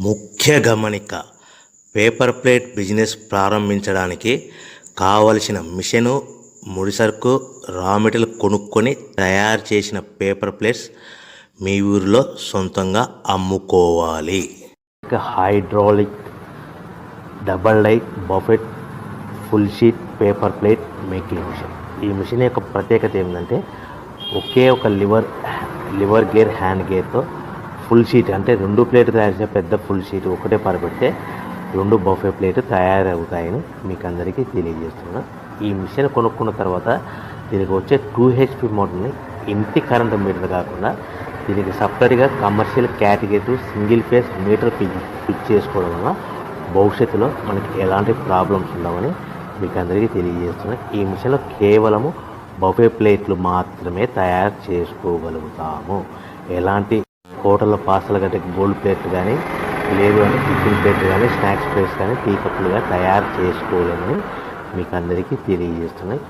ముఖ్య గమనిక: paper plate business ప్రారంభించడానికి కావలసిన మిషను, ముడిసరుకు, రా మెటీరియల్ కొనుక్కొని తయారు చేసిన పేపర్ ప్లేట్స్ మీ ఊరిలో సొంతంగా అమ్ముకోవాలి. Hydraulic double die buffet full sheet paper plate making machine. ఈ మిషన్ యొక్క ప్రత్యేకత ఏంటంటే ఒకే ఒక లివర్ గేర్, హ్యాండ్ గేర్తో ఫుల్ షీట్ అంటే 2 ప్లేట్ తయారు చేసే పెద్ద ఫుల్ షీట్ ఒకటే పరబెడితే 2 బఫే ప్లేట్ తయారవుతాయని మీకు అందరికీ తెలియజేస్తున్నాను. ఈ మిషన్ కొనుక్కున్న తర్వాత దీనికి వచ్చే 2 HP మోటార్ని ఇంటి కరెంటు మీటర్ కాకుండా దీనికి సపరేట్గా commercial category single phase metre fix చేసుకోవడం వల్ల భవిష్యత్తులో మనకి ఎలాంటి ప్రాబ్లమ్స్ ఉండవని మీకు అందరికీ తెలియజేస్తున్నాను. ఈ మిషన్లో కేవలము బఫే ప్లేట్లు మాత్రమే తయారు చేసుకోగలుగుతాము. ఎలాంటి హోటల్లో పార్సల్ గట్టే గోల్డ్ ప్లేట్ కానీ, లేదు అంటే టిఫిన్ ప్లేట్ కానీ, స్నాక్స్ ప్లేట్స్ కానీ, టీ కప్పులుగా తయారు చేసుకోలేమని మీకు అందరికీ తెలియజేస్తున్నాయి.